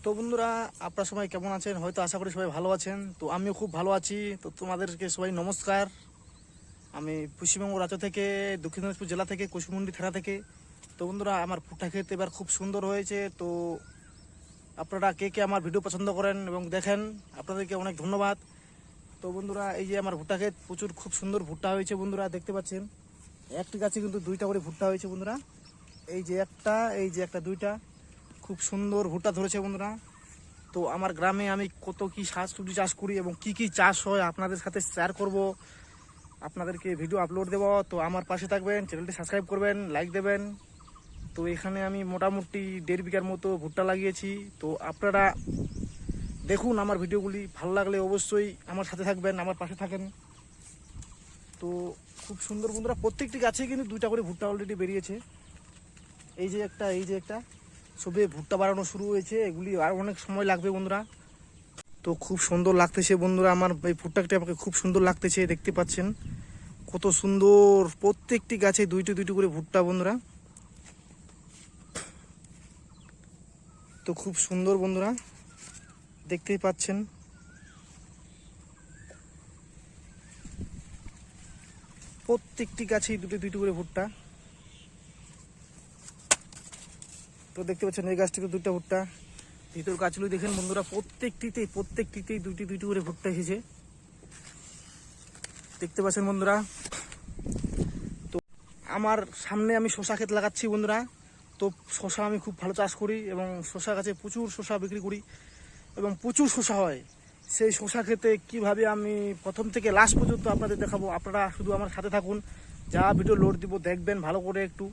তো বন্ধুরা, আপনারা সবাই কেমন আছেন? হয়তো আশা করি সবাই ভালো আছেন। তো আমিও খুব ভালো আছি। তো তোমাদেরকে সবাই নমস্কার। আমি পশ্চিমবঙ্গ রাজ্য থেকে, দক্ষিণ দিনাজপুর জেলা থেকে, কুশমুন্ডি থানা থেকে। তো বন্ধুরা, আমার ভুট্টা খেতে এবার খুব সুন্দর হয়েছে। তো আপনারা কে কে আমার ভিডিও পছন্দ করেন এবং দেখেন, আপনাদেরকে অনেক ধন্যবাদ। তো বন্ধুরা, এই যে আমার ভুট্টা ক্ষেত, প্রচুর খুব সুন্দর ভুট্টা হয়েছে বন্ধুরা, দেখতে পাচ্ছেন। একটি গাছে কিন্তু দুইটা করে ভুট্টা হয়েছে বন্ধুরা। এই যে একটা, এই যে একটা, দুইটা খুব সুন্দর ভুট্টা ধরেছে বন্ধুরা। তো আমার গ্রামে আমি কত কি শাকসবজি চাষ করি এবং কি কি চাষ হয় আপনাদের সাথে শেয়ার করব, আপনাদেরকে ভিডিও আপলোড দেব। তো আমার পাশে থাকবেন, চ্যানেলটি সাবস্ক্রাইব করবেন, লাইক দেবেন। তো এখানে আমি মোটামুটি 1.5 বিঘার মতো ভুট্টা লাগিয়েছি। তো আপনারা দেখুন আমার ভিডিওগুলি, ভালো লাগলে অবশ্যই আমার সাথে থাকবেন, আমার পাশে থাকেন। তো খুব সুন্দর বন্ধুরা, প্রত্যেকটি গাছে কিন্তু দুইটা করে ভুট্টা অলরেডি বেরিয়েছে। এই যে একটা, এই যে একটা, সবে ভুট্টা বাড়ানো শুরু হয়েছে। এগুলি আর অনেক সময় লাগবে বন্ধুরা। তো খুব সুন্দর লাগতেছে বন্ধুরা, আমার এই ভুট্টাটি আমাকে খুব সুন্দর লাগতেছে, দেখতে পাচ্ছেন কত সুন্দর। প্রত্যেকটি গাছে দুইটি দুইটি করে ভুট্টা বন্ধুরা। তো খুব সুন্দর বন্ধুরা, দেখতেই পাচ্ছেন। প্রত্যেকটি গাছেই দুটি দুইটি করে ভুট্টা। তো দেখতে পাচ্ছেন এই গাছটিতে দুইটা ভুট্টা। ভিতর গাছগুলো দেখেন বন্ধুরা, প্রত্যেকটিতেই দুইটি দুইটি করে ভুট্টা এসেছে, দেখতে পাচ্ছেন বন্ধুরা। তো আমার সামনে আমি শশা ক্ষেত লাগাচ্ছি বন্ধুরা। তো শশা আমি খুব ভালো চাষ করি এবং শশা গাছে প্রচুর শশা বিক্রি করি এবং প্রচুর শশা হয়। সেই শশা খেতে কিভাবে আমি প্রথম থেকে লাস্ট পর্যন্ত আপনাদের দেখাবো। আপনারা শুধু আমার সাথে থাকুন, যা ভিডিও লোড দিব দেখবেন ভালো করে একটু।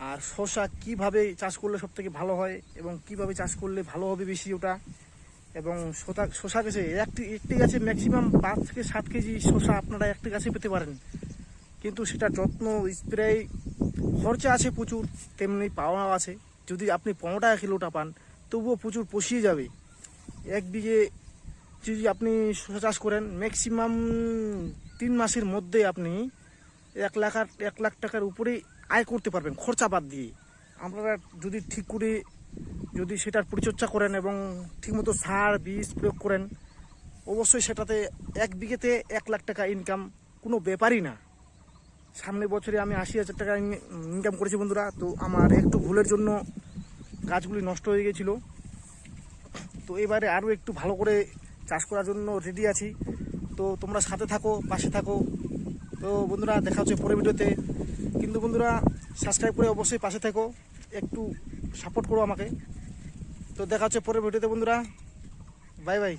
আর শশা কিভাবে চাষ করলে সব থেকে ভালো হয় এবং কিভাবে চাষ করলে ভালো হবে বেশি ওটা। এবং শশা গাছে একটি গাছে ম্যাক্সিমাম 5 থেকে 7 কেজি শশা আপনারা একটি গাছে পেতে পারেন। কিন্তু সেটা যত্ন, স্প্রে, খরচা আছে প্রচুর, তেমনি পাওয়া আছে। যদি আপনি 15 টাকা কিলোটা পান তবুও প্রচুর পুষিয়ে যাবে। 1 বিঘে যদি আপনি শসা চাষ করেন, ম্যাক্সিমাম 3 মাসের মধ্যে আপনি 1 লাখ টাকার উপরে আয় করতে পারবেন খরচা বাদ দিয়ে। আপনারা যদি ঠিক করে যদি সেটার পরিচর্যা করেন এবং ঠিকমতো সার বীজ প্রয়োগ করেন, অবশ্যই সেটাতে 1 বিঘেতে 1 লাখ টাকা ইনকাম কোনো ব্যাপারই না। সামনের বছরে আমি 80,000 টাকা ইনকাম করেছি বন্ধুরা। তো আমার একটু ভুলের জন্য গাছগুলি নষ্ট হয়ে গেছিলো। তো এবারে আরও একটু ভালো করে চাষ করার জন্য রেডি আছি। তো তোমরা সাথে থাকো, পাশে থাকো। তো বন্ধুরা, দেখা হচ্ছে পরের ভিডিওতে। কিন্তু বন্ধুরা, সাবস্ক্রাইব করে অবশ্যই পাশে থেকো, একটু সাপোর্ট করো আমাকে। তো দেখা হচ্ছে পরের ভিডিওতে বন্ধুরা। Bye bye.